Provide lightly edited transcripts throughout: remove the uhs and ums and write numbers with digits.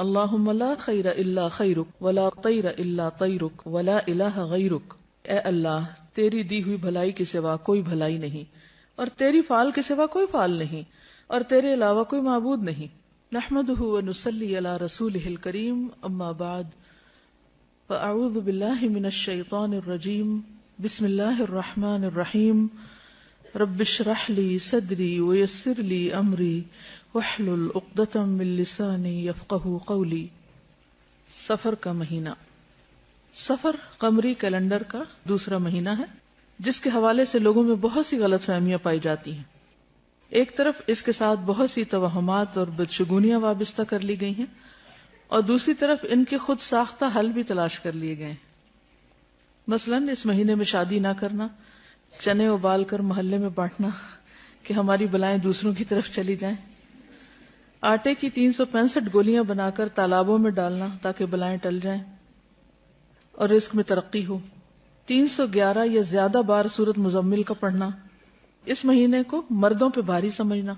اللہم لا خیر الا خیرک ولا طیر الا طیرک ولا الہ غیرک، اے اللہ تیری دی ہوئی بھلائی کے سوا کوئی بھلائی نہیں، اور تیری فعال کے سوا کوئی فعال نہیں، اور تیرے علاوہ کوئی معبود نہیں۔ نحمدہ ونصلی علی رسولہ الکریم، اما بعد فاعوذ باللہ من الشیطان الرجیم، بسم اللہ الرحمن الرحیم، رب اشرح لی صدری ویسر لی امری واحلل عقدۃ من لسانی یفقہوا قولی۔ سفر کا مہینہ۔ سفر قمری کیلنڈر کا دوسرا مہینہ ہے جس کے حوالے سے لوگوں میں بہت سی غلط فہمیاں پائی جاتی ہیں۔ ایک طرف اس کے ساتھ بہت سی توہمات اور بدشگونیاں وابستہ کر لی گئی ہیں، اور دوسری طرف ان کے خود ساختہ حل بھی تلاش کر لیے گئے ہیں۔ مثلاً اس مہینے میں شادی نہ کرنا، چنے ابال کر محلے میں بانٹنا کہ ہماری بلائیں دوسروں کی طرف چلی جائیں، آٹے کی 365 گولیاں بنا کر تالابوں میں ڈالنا تاکہ بلائیں ٹل جائیں اور رزق میں ترقی ہو، 311 یا زیادہ بار سورۃ مزمل کا پڑھنا، اس مہینے کو مردوں پہ بھاری سمجھنا،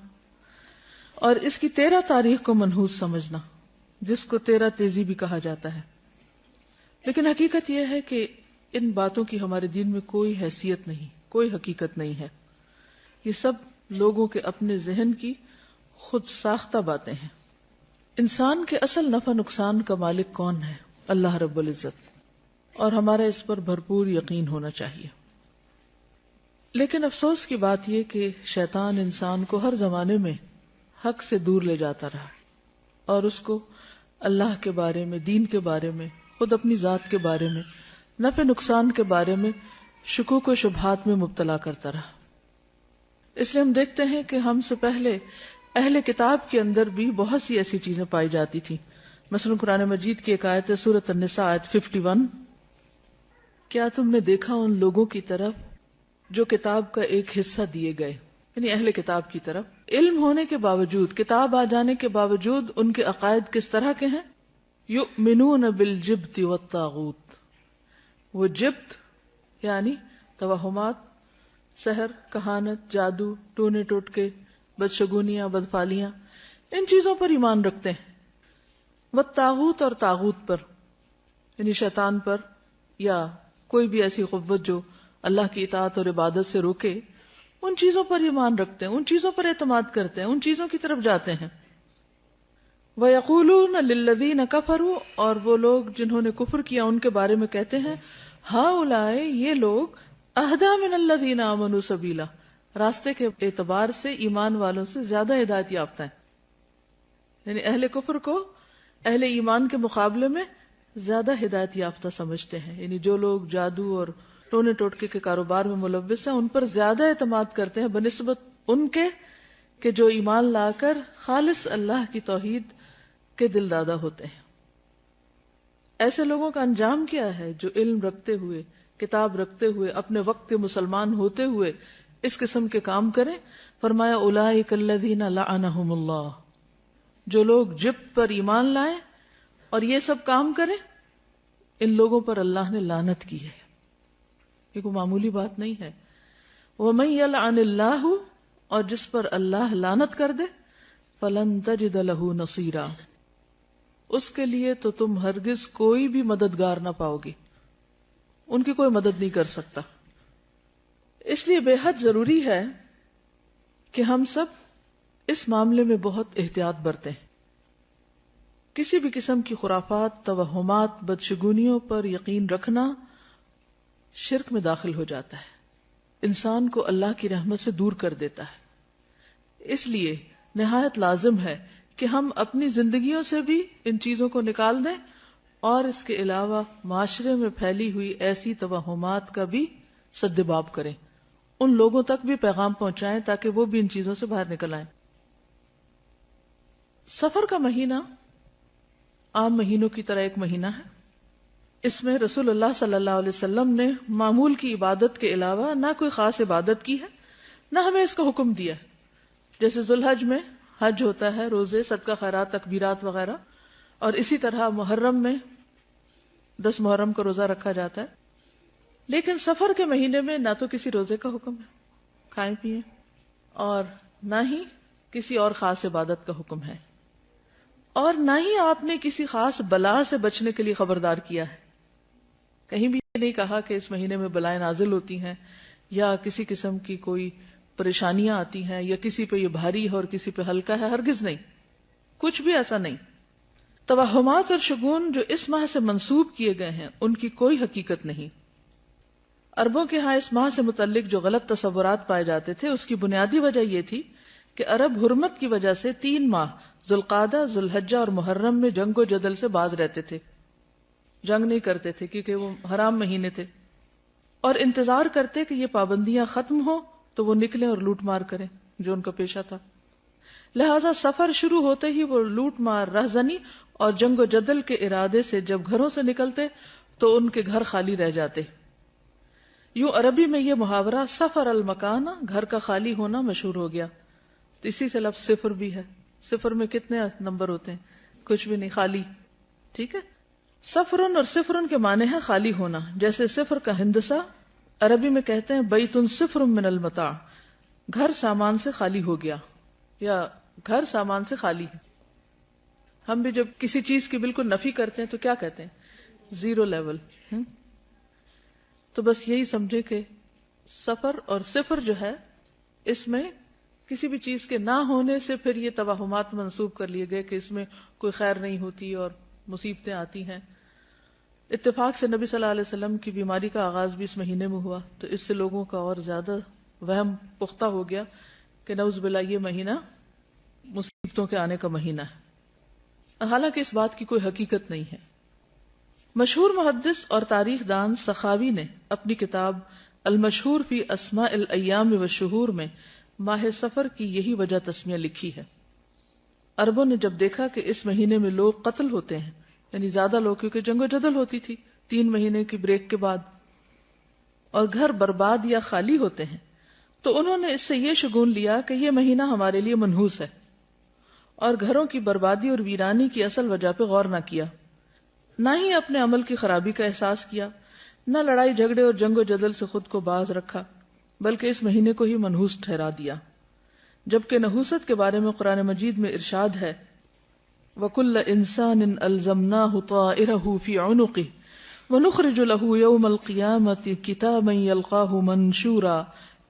اور اس کی 13 تاریخ کو منحوس سمجھنا جس کو 13 تیزی بھی کہا جاتا ہے۔ لیکن حقیقت یہ ہے کہ ان باتوں کی ہمارے دین میں کوئی حیثیت نہیں، کوئی حقیقت نہیں ہے۔ یہ سب لوگوں کے اپنے ذہن کی خود ساختہ باتیں ہیں۔ انسان کے اصل نفع نقصان کا مالک کون ہے؟ اللہ رب العزت، اور ہمارا اس پر بھرپور یقین ہونا چاہیے۔ لیکن افسوس کی بات یہ کہ شیطان انسان کو ہر زمانے میں حق سے دور لے جاتا رہا اور اس کو اللہ کے بارے میں، دین کے بارے میں، خود اپنی ذات کے بارے میں، نفع نقصان کے بارے میں شکوک و شبہات میں مبتلا کرتا رہا۔ اس لیے ہم دیکھتے ہیں کہ ہم سے پہلے اہل کتاب کے اندر بھی بہت سی ایسی چیزیں پائی جاتی تھی۔ مثلا قرآن مجید کی ایک آیت ہے سورۃ النساء آیت 51، کیا تم نے دیکھا ان لوگوں کی طرف جو کتاب کا ایک حصہ دیے گئے، یعنی اہل کتاب کی طرف، علم ہونے کے باوجود، کتاب آ جانے کے باوجود ان کے عقائد کس طرح کے ہیں؟ یؤمنون بالجبت والطاغوت، وہ جبت یعنی توہمات، سحر، کہانت، جادو، ٹونے ٹوٹکے، بدشگونیاں، بدفالیاں، ان چیزوں پر ایمان رکھتے ہیں۔ والطاغوت، اور طاغوت پر یعنی شیطان پر یا کوئی بھی ایسی قوت جو اللہ کی اطاعت اور عبادت سے روکے، ان چیزوں پر ایمان رکھتے ہیں، ان چیزوں پر اعتماد کرتے ہیں، ان چیزوں کی طرف جاتے ہیں۔ وَيَقُولُونَ لِلَّذِينَ كَفَرُوا، اور وہ لوگ جنہوں نے کفر کیا ان کے بارے میں کہتے ہیں، ہؤلاء، یہ لوگ، اہدی من الذین آمنوا سبیلا، راستے کے اعتبار سے ایمان والوں سے زیادہ ہدایت یافتہ ہیں، یعنی اہل کفر کو اہل ایمان کے مقابلے میں زیادہ ہدایت یافتہ سمجھتے ہیں، یعنی جو لوگ جادو اور ٹونے ٹوٹکے کے کاروبار میں ملوث ہیں ان پر زیادہ اعتماد کرتے ہیں بنسبت ان کے کہ جو ایمان لا کر خالص اللہ کی توحید کے دل دادہ ہوتے ہیں۔ ایسے لوگوں کا انجام کیا ہے جو علم رکھتے ہوئے، کتاب رکھتے ہوئے، اپنے وقت کے مسلمان ہوتے ہوئے اس قسم کے کام کریں؟ فرمایا اولئک الذین لعنہم اللہ، جو لوگ جبت پر ایمان لائیں اور یہ سب کام کریں، ان لوگوں پر اللہ نے لعنت کی ہے۔ یہ کوئی معمولی بات نہیں ہے۔ وَمَن يَلْعَنِ اللَّهُ، اور جس پر اللہ لعنت کر دے، فَلَن تَجِدَ لَهُ نَصِيرًا، اس کے لیے تو تم ہرگز کوئی بھی مددگار نہ پاؤ گی، ان کی کوئی مدد نہیں کر سکتا۔ اس لیے بے حد ضروری ہے کہ ہم سب اس معاملے میں بہت احتیاط برتیں۔ کسی بھی قسم کی خرافات، توہمات، بدشگونیوں پر یقین رکھنا شرک میں داخل ہو جاتا ہے، انسان کو اللہ کی رحمت سے دور کر دیتا ہے۔ اس لیے نہایت لازم ہے کہ ہم اپنی زندگیوں سے بھی ان چیزوں کو نکال دیں، اور اس کے علاوہ معاشرے میں پھیلی ہوئی ایسی توہمات کا بھی سد باب کریں، ان لوگوں تک بھی پیغام پہنچائیں تاکہ وہ بھی ان چیزوں سے باہر نکل آئیں۔ سفر کا مہینہ عام مہینوں کی طرح ایک مہینہ ہے۔ اس میں رسول اللہ صلی اللہ علیہ وسلم نے معمول کی عبادت کے علاوہ نہ کوئی خاص عبادت کی ہے، نہ ہمیں اس کا حکم دیا ہے۔ جیسے ذوالحج میں حج ہوتا ہے، روزے، صدقہ خیرات، تکبیرات وغیرہ، اور اسی طرح محرم میں 10 محرم کا روزہ رکھا جاتا ہے۔ لیکن سفر کے مہینے میں نہ تو کسی روزے کا حکم ہے، کھائیں پیئیں، اور نہ ہی کسی اور خاص عبادت کا حکم ہے۔ اور نہ ہی آپ نے کسی خاص بلا سے بچنے کے لیے خبردار کیا ہے. کہیں بھی نہیں کہا کہ اس مہینے میں بلائیں نازل ہوتی ہیں یا کسی قسم کی کوئی پریشانیاں آتی ہیں یا کسی پہ یہ بھاری ہے اور کسی پہ ہلکا ہے. ہرگز نہیں، کچھ بھی ایسا نہیں. توہمات اور شگون جو اس ماہ سے منسوب کیے گئے ہیں ان کی کوئی حقیقت نہیں. عربوں کے ہاں اس ماہ سے متعلق جو غلط تصورات پائے جاتے تھے اس کی بنیادی وجہ یہ تھی کہ عرب حرمت کی وجہ سے 3 ماہ ذوالقعدہ، ذوالحجہ اور محرم میں جنگ و جدل سے باز رہتے تھے. جنگ نہیں کرتے تھے کیونکہ وہ حرام مہینے تھے، اور انتظار کرتے کہ یہ پابندیاں ختم ہوں تو وہ نکلیں اور لوٹ مار کریں جو ان کا پیشہ تھا. لہذا سفر شروع ہوتے ہی وہ لوٹ مار، رہزنی اور جنگ و جدل کے ارادے سے جب گھروں سے نکلتے تو ان کے گھر خالی رہ جاتے. یوں عربی میں یہ محاورہ سفر المکان، گھر کا خالی ہونا، مشہور ہو گیا. تو اسی سے لفظ صفر بھی ہے. صفر میں کتنے نمبر ہوتے ہیں؟ کچھ بھی نہیں، خالی. ٹھیک ہے. سفرن اور صفرن کے معنی ہے خالی ہونا. جیسے صفر کا ہندسہ عربی میں کہتے ہیں بیت صفر من المتاع، گھر سامان سے خالی ہو گیا یا گھر سامان سے خالی ہے. ہم بھی جب کسی چیز کی بالکل نفی کرتے ہیں تو کیا کہتے ہیں؟ Zero level. تو بس یہی سمجھے کہ سفر اور صفر جو ہے اس میں کسی بھی چیز کے نہ ہونے سے پھر یہ توہمات منسوب کر لیے گئے کہ اس میں کوئی خیر نہیں ہوتی اور مصیبتیں آتی ہیں. اتفاق سے نبی صلی اللہ علیہ وسلم کی بیماری کا آغاز بھی اس مہینے میں ہوا تو اس سے لوگوں کا اور زیادہ وہم پختہ ہو گیا کہ نعوذ باللہ یہ مہینہ مصیبتوں کے آنے کا مہینہ ہے، حالانکہ اس بات کی کوئی حقیقت نہیں ہے. مشہور محدث اور تاریخ دان سخاوی نے اپنی کتاب المشہور فی اسماء الایام والشہور میں ماہ سفر کی یہی وجہ تسمیہ لکھی ہے. عربوں نے جب دیکھا کہ اس مہینے میں لوگ قتل ہوتے ہیں، یعنی زیادہ لوگ، کیونکہ جنگ و جدل ہوتی تھی 3 مہینے کی بریک کے بعد، اور گھر برباد یا خالی ہوتے ہیں، تو انہوں نے اس سے یہ شگون لیا کہ یہ مہینہ ہمارے لیے منحوس ہے، اور گھروں کی بربادی اور ویرانی کی اصل وجہ پہ غور نہ کیا، نہ ہی اپنے عمل کی خرابی کا احساس کیا، نہ لڑائی جھگڑے اور جنگ و جدل سے خود کو باز رکھا، بلکہ اس مہینے کو ہی منحوس ٹھہرا دیا. جبکہ نحوست کے بارے میں قرآن مجید میں ارشاد ہے وَكُلَّ إِنسَانٍ أَلْزَمْنَاهُ طَائِرَهُ فِي عُنُقِهِ وَنُخْرِجُ لَهُ يَوْمَ الْقِيَامَةِ كِتَابًا يَلْقَاهُ مَنْشُورًا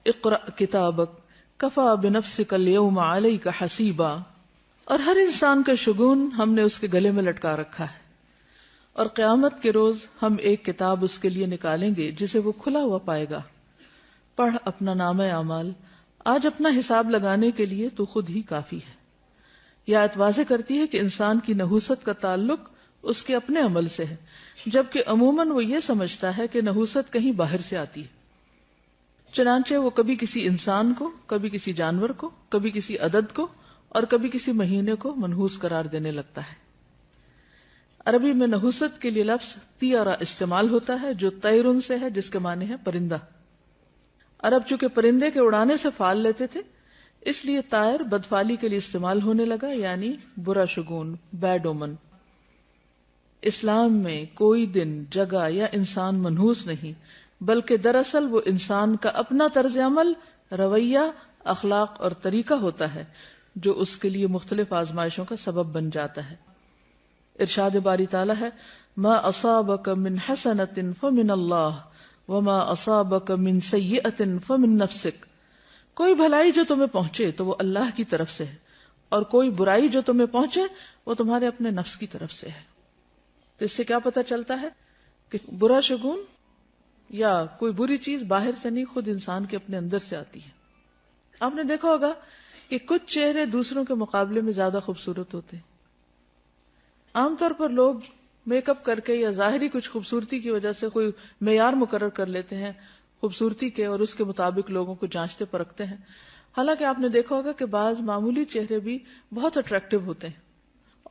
اقْرَأْ كِتَابَكَ كَفَى بِنَفْسِكَ الْيَوْمَ عَلَيْكَ حَسِيبًا. اور ہر انسان کا شگون ہم نے اس کے گلے میں لٹکا رکھا ہے، اور قیامت کے روز ہم ایک کتاب اس کے لیے نکالیں گے جسے وہ کھلا ہوا پائے گا. پڑھ اپنا نامہ اعمال، آج اپنا حساب لگانے کے لیے تو خود ہی کافی ہے. یہ آیت واضح کرتی ہے کہ انسان کی نحوست کا تعلق اس کے اپنے عمل سے ہے، جبکہ عموماً وہ یہ سمجھتا ہے کہ نحوست کہیں باہر سے آتی ہے. چنانچہ وہ کبھی کسی انسان کو، کبھی کسی جانور کو، کبھی کسی عدد کو اور کبھی کسی مہینے کو منحوس قرار دینے لگتا ہے. عربی میں نحوست کے لیے لفظ طیرہ استعمال ہوتا ہے جو طیرن سے ہے، جس کے معنی ہے پرندہ. عرب چونکہ پرندے کے اڑانے سے فال لیتے تھے، اس لیے طائر بدفالی کے لیے استعمال ہونے لگا، یعنی برا شگون، بیڈ اومن. اسلام میں کوئی دن، جگہ یا انسان منحوس نہیں، بلکہ دراصل وہ انسان کا اپنا طرز عمل، رویہ، اخلاق اور طریقہ ہوتا ہے جو اس کے لیے مختلف آزمائشوں کا سبب بن جاتا ہے. ارشاد باری تعالی ہے ما اصابک من حسنۃ فمن اللہ وما اصابک من سیئۃ فمن نفسک. کوئی بھلائی جو تمہیں پہنچے تو وہ اللہ کی طرف سے ہے، اور کوئی برائی جو تمہیں پہنچے وہ تمہارے اپنے نفس کی طرف سے ہے. تو اس سے کیا پتہ چلتا ہے کہ برا شگون یا کوئی بری چیز باہر سے نہیں، خود انسان کے اپنے اندر سے آتی ہے. آپ نے دیکھا ہوگا کہ کچھ چہرے دوسروں کے مقابلے میں زیادہ خوبصورت ہوتے ہیں. عام طور پر لوگ میک اپ کر کے یا ظاہری کچھ خوبصورتی کی وجہ سے کوئی معیار مقرر کر لیتے ہیں خوبصورتی کے، اور اس کے مطابق لوگوں کو جانچتے پرکھتے ہیں. حالانکہ آپ نے دیکھا ہوگا کہ بعض معمولی چہرے بھی بہت اٹریکٹیو ہوتے ہیں،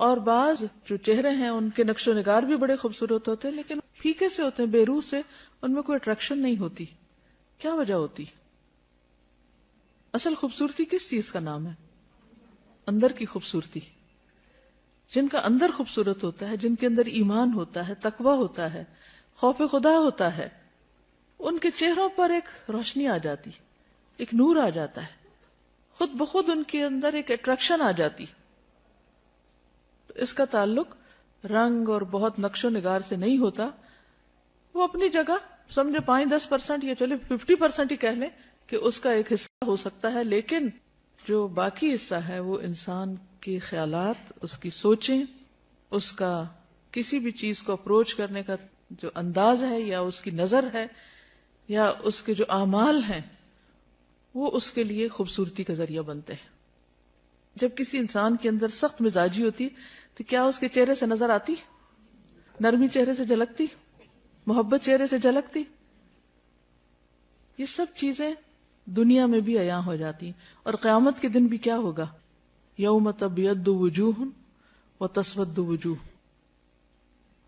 اور بعض جو چہرے ہیں ان کے نقش و نگار بھی بڑے خوبصورت ہوتے ہیں، لیکن پھیکے سے ہوتے ہیں، بے روح سے، ان میں کوئی اٹریکشن نہیں ہوتی. کیا وجہ ہوتی؟ اصل خوبصورتی کس چیز کا نام ہے؟ اندر کی خوبصورتی. جن کا اندر خوبصورت ہوتا ہے، جن کے اندر ایمان ہوتا ہے، تقوی ہوتا ہے، خوف خدا ہوتا ہے، ان کے چہروں پر ایک روشنی آ جاتی، ایک نور آ جاتا ہے، خود بخود ان کے اندر ایک اٹریکشن آ جاتی. اس کا تعلق رنگ اور بہت نقش و نگار سے نہیں ہوتا. وہ اپنی جگہ سمجھے 5-10% یا چلے 50% ہی کہہ لیں کہ اس کا ایک حصہ ہو سکتا ہے، لیکن جو باقی حصہ ہے وہ انسان کے خیالات، اس کی سوچیں، اس کا کسی بھی چیز کو اپروچ کرنے کا جو انداز ہے یا اس کی نظر ہے یا اس کے جو اعمال ہیں وہ اس کے لیے خوبصورتی کا ذریعہ بنتے ہیں. جب کسی انسان کے اندر سخت مزاجی ہوتی تو کیا اس کے چہرے سے نظر آتی؟ نرمی چہرے سے جھلکتی؟ محبت چہرے سے جھلکتی؟ یہ سب چیزیں دنیا میں بھی عیاں ہو جاتی ہیں. اور قیامت کے دن بھی کیا ہوگا؟ یوم تبیض وجوہ وتسود وجوہ.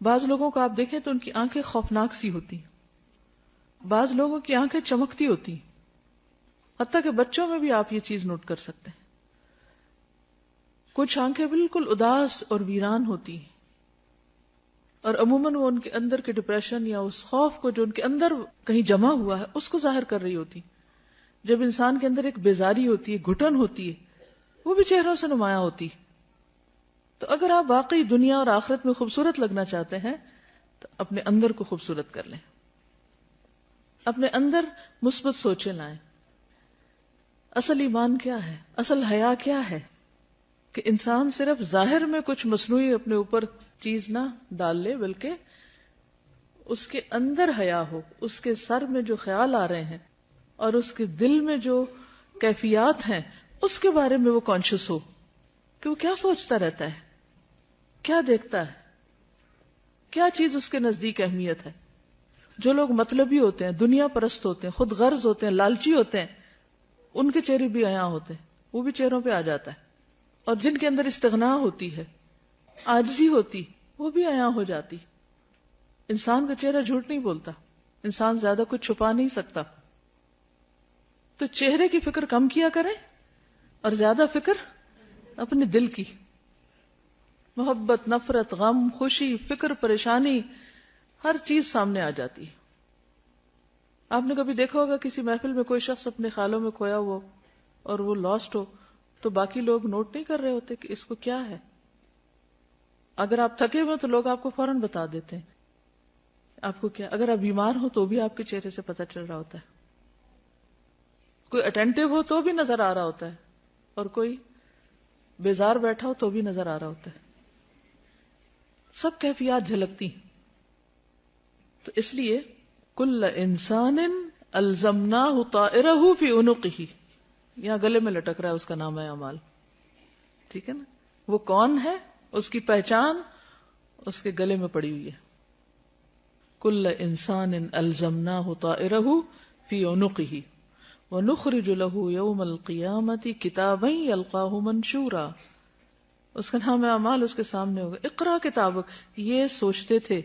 بعض لوگوں کو آپ دیکھیں تو ان کی آنکھیں خوفناک سی ہوتی، بعض لوگوں کی آنکھیں چمکتی ہوتی، حتیٰ کہ بچوں میں بھی آپ یہ چیز نوٹ کر سکتے ہیں. کچھ آنکھیں بالکل اداس اور ویران ہوتی ہیں، اور عموماً وہ ان کے اندر کے ڈپریشن یا اس خوف کو جو ان کے اندر کہیں جمع ہوا ہے اس کو ظاہر کر رہی ہوتی. جب انسان کے اندر ایک بیزاری ہوتی ہے، گھٹن ہوتی ہے، وہ بھی چہروں سے نمایاں ہوتی. تو اگر آپ واقعی دنیا اور آخرت میں خوبصورت لگنا چاہتے ہیں تو اپنے اندر کو خوبصورت کر لیں، اپنے اندر مثبت سوچیں لائیں. اصل ایمان کیا ہے؟ اصل حیا کیا ہے؟ کہ انسان صرف ظاہر میں کچھ مصنوعی اپنے اوپر چیز نہ ڈال لے، بلکہ اس کے اندر حیا ہو، اس کے سر میں جو خیال آ رہے ہیں اور اس کے دل میں جو کیفیات ہیں اس کے بارے میں وہ کانشیس ہو کہ وہ کیا سوچتا رہتا ہے، کیا دیکھتا ہے، کیا چیز اس کے نزدیک اہمیت ہے. جو لوگ مطلبی ہوتے ہیں، دنیا پرست ہوتے ہیں، خود غرض ہوتے ہیں، لالچی ہوتے ہیں، ان کے چہرے بھی عیاں ہوتے ہیں، وہ بھی چہروں پہ آ جاتا ہے. اور جن کے اندر استغنا ہوتی ہے، عاجزی ہوتی، وہ بھی عیاں ہو جاتی. انسان کا چہرہ جھوٹ نہیں بولتا، انسان زیادہ کچھ چھپا نہیں سکتا. تو چہرے کی فکر کم کیا کریں اور زیادہ فکر اپنے دل کی. محبت، نفرت، غم، خوشی، فکر، پریشانی، ہر چیز سامنے آ جاتی. آپ نے کبھی دیکھا ہوگا کسی محفل میں کوئی شخص اپنے خیالوں میں کھویا ہوا اور وہ لاسٹ ہو تو باقی لوگ نوٹ نہیں کر رہے ہوتے کہ اس کو کیا ہے. اگر آپ تھکے ہوئے تو لوگ آپ کو فوراً بتا دیتے ہیں آپ کو کیا. اگر آپ بیمار ہو تو بھی آپ کے چہرے سے پتہ چل رہا ہوتا ہے. کوئی اٹینٹیو ہو تو بھی نظر آ رہا ہوتا ہے، اور کوئی بیزار بیٹھا ہو تو بھی نظر آ رہا ہوتا ہے. سب کیفیات جھلکتی. تو اس لیے کل انسان الزمناہ طائرہ فی عنقہ، یہاں گلے میں لٹک رہا ہے، اس کا نام ہے اعمال. ٹھیک ہے نا؟ وہ کون ہے، اس کی پہچان اس کے گلے میں پڑی ہوئی ہے. کل انسان الزمناہ طائرہ فی عنقہ وَنُخْرِجُ لَهُ يَوْمَ الْقِيَامَةِ كِتَابًا يَلْقَاهُ مَنْشُورًا. اس کا نام اعمال اس کے سامنے ہوگا. اقرا کتابک، یہ سوچتے تھے،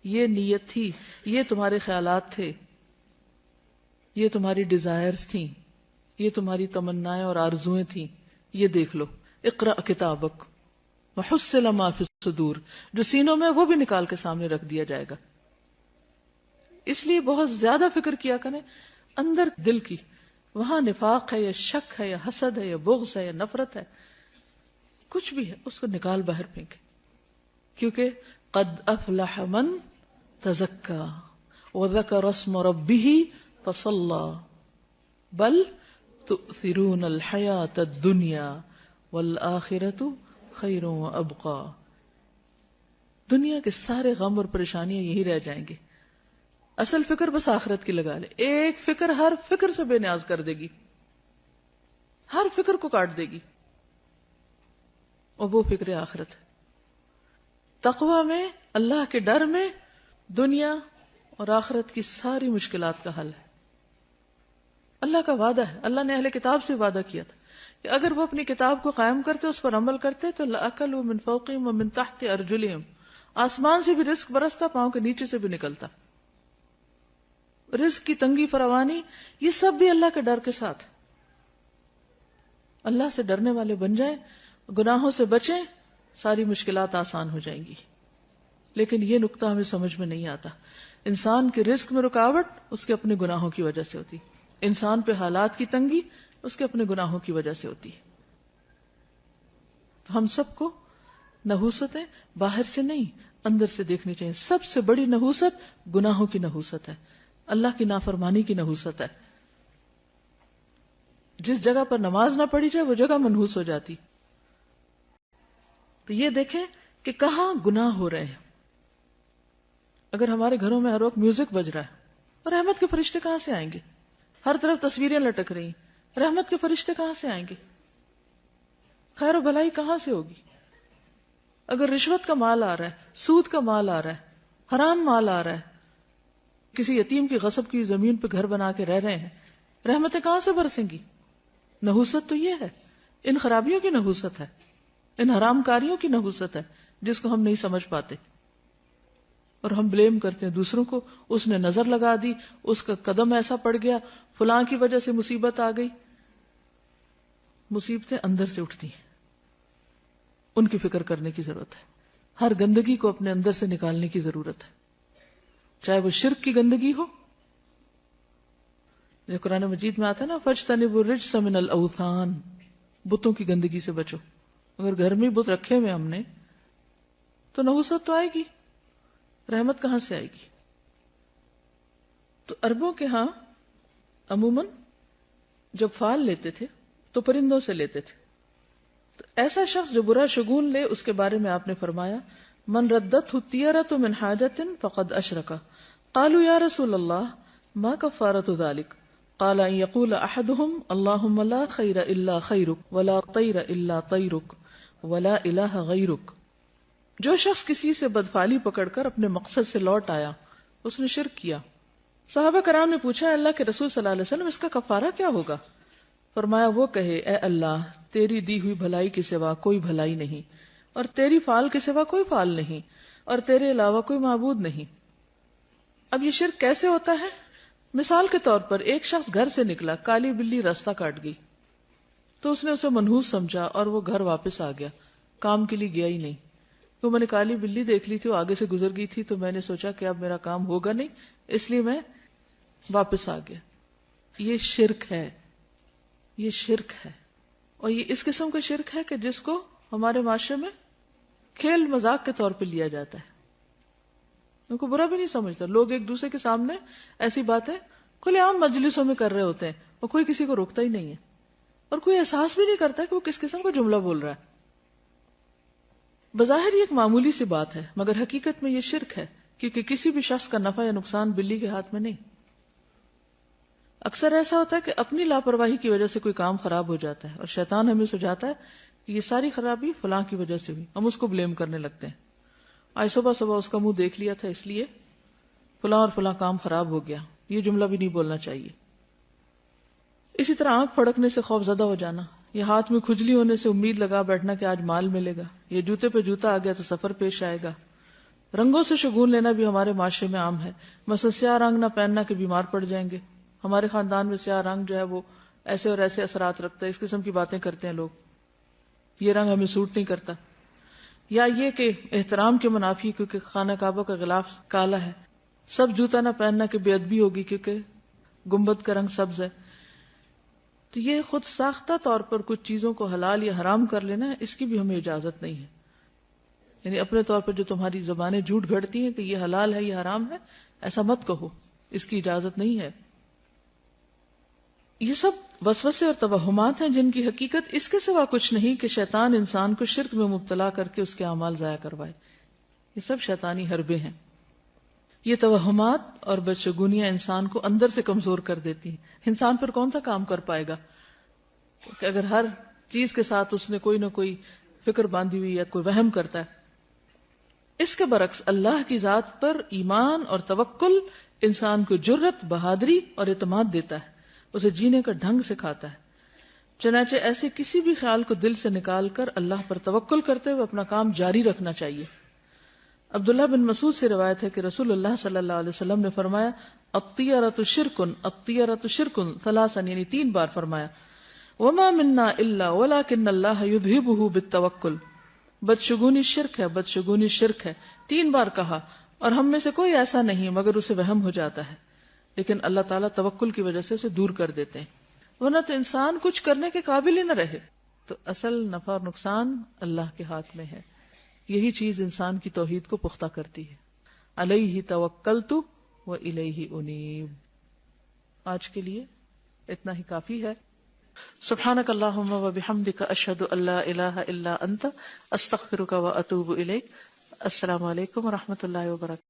یہ نیت تھی، یہ تمہارے خیالات تھے، یہ تمہاری ڈیزائرز تھیں، یہ تمہاری تمنائیں اور آرزویں تھیں، یہ دیکھ لو. اقرا کتابک وحصل ما فی الصدور، جو سینوں میں وہ بھی نکال کے سامنے رکھ دیا جائے گا. اس لیے بہت زیادہ فکر کیا کریں اندر دل کی. وہاں نفاق ہے یا شک ہے یا حسد ہے یا بغض ہے یا نفرت ہے، کچھ بھی ہے، اس کو نکال باہر پھینکے. کیونکہ قد افلح من تزکا وذکر اسم ربہ فصلی بل تؤثرون الحیاۃ الدنیا والآخرۃ خیر وابقی. دنیا کے سارے غم اور پریشانیاں یہی رہ جائیں گے. اصل فکر بس آخرت کی لگا لے. ایک فکر ہر فکر سے بے نیاز کر دے گی، ہر فکر کو کاٹ دے گی، اور وہ فکر آخرت ہے. تقوی میں، اللہ کے ڈر میں دنیا اور آخرت کی ساری مشکلات کا حل ہے. اللہ کا وعدہ ہے، اللہ نے اہل کتاب سے وعدہ کیا تھا کہ اگر وہ اپنی کتاب کو قائم کرتے، اس پر عمل کرتے تو لَأَكَلُوا مِن فَوْقِهِمْ وَمِن تَحْتِ أَرْجُلِهِمْ، آسمان سے بھی رزق برستا، پاؤں کے نیچے سے بھی نکلتا. رزق کی تنگی فراوانی یہ سب بھی اللہ کے ڈر کے ساتھ. اللہ سے ڈرنے والے بن جائیں، گناہوں سے بچیں، ساری مشکلات آسان ہو جائیں گی. لیکن یہ نقطہ ہمیں سمجھ میں نہیں آتا. انسان کے رزق میں رکاوٹ اس کے اپنے گناہوں کی وجہ سے ہوتی، انسان پہ حالات کی تنگی اس کے اپنے گناہوں کی وجہ سے ہوتی. تو ہم سب کو نحوستیں باہر سے نہیں اندر سے دیکھنی چاہیے. سب سے بڑی نحوست گناہوں کی نحوست ہے, اللہ کی نافرمانی کی نحوست ہے. جس جگہ پر نماز نہ پڑھی جائے وہ جگہ منحوس ہو جاتی. تو یہ دیکھیں کہ کہاں گناہ ہو رہے ہیں. اگر ہمارے گھروں میں ہر وقت میوزک بج رہا ہے, اور رحمت کے فرشتے کہاں سے آئیں گے؟ ہر طرف تصویریں لٹک رہی, رحمت کے فرشتے کہاں سے آئیں گے؟ خیر و بھلائی کہاں سے ہوگی؟ اگر رشوت کا مال آ رہا ہے, سود کا مال آ رہا ہے, حرام مال آ رہا ہے, کسی یتیم کی غصب کی زمین پہ گھر بنا کے رہ رہے ہیں, رحمتیں کہاں سے برسیں گی؟ نحوست تو یہ ہے, ان خرابیوں کی نحوست ہے, ان حرام کاریوں کی نحوست ہے جس کو ہم نہیں سمجھ پاتے, اور ہم بلیم کرتے ہیں دوسروں کو. اس نے نظر لگا دی, اس کا قدم ایسا پڑ گیا, فلاں کی وجہ سے مصیبت آ گئی. مصیبتیں اندر سے اٹھتی ہیں, ان کی فکر کرنے کی ضرورت ہے. ہر گندگی کو اپنے اندر سے نکالنے کی ضرورت ہے, چاہے وہ شرک کی گندگی ہو, جو قرآن مجید میں آتا ہے نا, فَاجْتَنِبُوا الرِّجْسَ مِنَ الْأَوْثَانِ, بتوں کی گندگی سے بچو. اگر گھر میں بت رکھے ہوئے ہم نے تو نحوست تو آئے گی, رحمت کہاں سے آئے گی؟ تو عربوں کے ہاں عموماً جب فال لیتے تھے تو پرندوں سے لیتے تھے. تو ایسا شخص جو برا شگون لے, اس کے بارے میں آپ نے فرمایا, من ردت الطیرۃ من حاجۃ فقد اشرک. قالوا یا رسول اللہ ما کفارۃ ذلک؟ قال ان یقول احدهم اللهم لا خیر الا خیرک ولا طیر الا طیرک ولا الہ غیرک. جو شخص کسی سے بدفعلی پکڑ کر اپنے مقصد سے لوٹ آیا, اس نے شرک کیا. صحابہ کرام نے پوچھا, اللہ کے رسول صلی اللہ علیہ وسلم اس کا کفارہ کیا ہوگا؟ فرمایا, وہ کہے اے اللہ تیری دی ہوئی بھلائی کے سوا کوئی بھلائی نہیں, اور تیری فال کے سوا کوئی فال نہیں, اور تیرے علاوہ کوئی معبود نہیں. اب یہ شرک کیسے ہوتا ہے؟ مثال کے طور پر ایک شخص گھر سے نکلا, کالی بلی راستہ کاٹ گئی تو اس نے اسے منحوس سمجھا اور وہ گھر واپس آ گیا, کام کے لیے گیا ہی نہیں. تو میں نے کالی بلی دیکھ لی تھی, وہ آگے سے گزر گئی تھی, تو میں نے سوچا کہ اب میرا کام ہوگا نہیں, اس لیے میں واپس آ گیا. یہ شرک ہے, یہ شرک ہے. اور یہ اس قسم کا شرک ہے کہ جس کو ہمارے معاشرے میں کھیل مذاق کے طور پہ لیا جاتا ہے, ان کو برا بھی نہیں سمجھتا. لوگ ایک دوسرے کے سامنے ایسی باتیں کھلے عام مجلسوں میں کر رہے ہوتے ہیں اور کوئی کسی کو روکتا ہی نہیں ہے, اور کوئی احساس بھی نہیں کرتا کہ وہ کس قسم کا جملہ بول رہا ہے. بظاہر یہ ایک معمولی سی بات ہے, مگر حقیقت میں یہ شرک ہے, کیونکہ کسی بھی شخص کا نفع یا نقصان بلی کے ہاتھ میں نہیں. اکثر ایسا ہوتا ہے کہ اپنی لاپرواہی کی وجہ سے کوئی کام خراب ہو جاتا ہے, اور شیطان ہمیں سجاتا ہے کہ یہ ساری خرابی فلاں کی وجہ سے ہوئی, ہم اس کو بلیم کرنے لگتے ہیں. آج صبح صبح اس کا منہ دیکھ لیا تھا اس لیے فلاں اور فلاں کام خراب ہو گیا, یہ جملہ بھی نہیں بولنا چاہیے. اسی طرح آنکھ پھڑکنے سے خوف زدہ ہو جانا, یہ ہاتھ میں کھجلی ہونے سے امید لگا بیٹھنا کہ آج مال ملے گا, یہ جوتے پہ جوتا آ گیا تو سفر پیش آئے گا. رنگوں سے شگون لینا بھی ہمارے معاشرے میں عام ہے. مثلا سیاہ رنگ نہ پہننا کہ بیمار پڑ جائیں گے, ہمارے خاندان میں سیاہ رنگ جو ہے وہ ایسے اور ایسے اثرات رکھتا ہے, اس قسم کی باتیں کرتے ہیں لوگ, یہ رنگ ہمیں سوٹ نہیں کرتا. یا یہ کہ احترام کے منافی کیونکہ خانہ کعبہ کا غلاف کالا ہے, سب جوتا نہ پہننا کہ بے ادبی ہوگی کیونکہ گنبد کا رنگ سبز ہے. تو یہ خود ساختہ طور پر کچھ چیزوں کو حلال یا حرام کر لینا ہے, اس کی بھی ہمیں اجازت نہیں ہے. یعنی اپنے طور پر جو تمہاری زبانیں جھوٹ گھڑتی ہیں کہ یہ حلال ہے یہ حرام ہے, ایسا مت کہو, اس کی اجازت نہیں ہے. یہ سب وسوسے اور توہمات ہیں جن کی حقیقت اس کے سوا کچھ نہیں کہ شیطان انسان کو شرک میں مبتلا کر کے اس کے اعمال ضائع کروائے. یہ سب شیطانی حربے ہیں. یہ توہمات اور بدشگونیاں انسان کو اندر سے کمزور کر دیتی ہیں. انسان پر کون سا کام کر پائے گا کہ اگر ہر چیز کے ساتھ اس نے کوئی نہ کوئی فکر باندھی ہوئی یا کوئی وہم کرتا ہے. اس کے برعکس اللہ کی ذات پر ایمان اور توکل انسان کو جرت, بہادری اور اعتماد دیتا ہے, اسے جینے کا ڈھنگ سکھاتا ہے. چنانچہ ایسے کسی بھی خیال کو دل سے نکال کر اللہ پر توکل کرتے ہوئے اپنا کام جاری رکھنا چاہیے. عبداللہ بن مسعود سے روایت ہے کہ رسول اللہ صلی اللہ علیہ وسلم نے فرمایا, الطیرۃ شرکن الطیرۃ شرکن ثلاثا, یعنی 3 بار فرمایا, وما منا الا ولکن اللہ یذہبہ بالتوکل. بدشگونی شرک ہے, بدشگونی شرک ہے, 3 بار کہا, اور ہم میں سے کوئی ایسا نہیں مگر اسے وہم ہو جاتا ہے, لیکن اللہ تعالیٰ توکل کی وجہ سے اسے دور کر دیتے ہیں, ورنہ تو انسان کچھ کرنے کے قابل ہی نہ رہے. تو اصل نفع اور نقصان اللہ کے ہاتھ میں ہے. یہی چیز انسان کی توحید کو پختہ کرتی ہے. علیہ توکلت و الیہ انیب. آج کے لیے اتنا ہی کافی ہے. سبحانک اللہم و بحمدک اشہد ان لا الہ الا انت استغفرک و اتوب الیک. السلام علیکم و رحمۃ اللہ وبرکاتہ.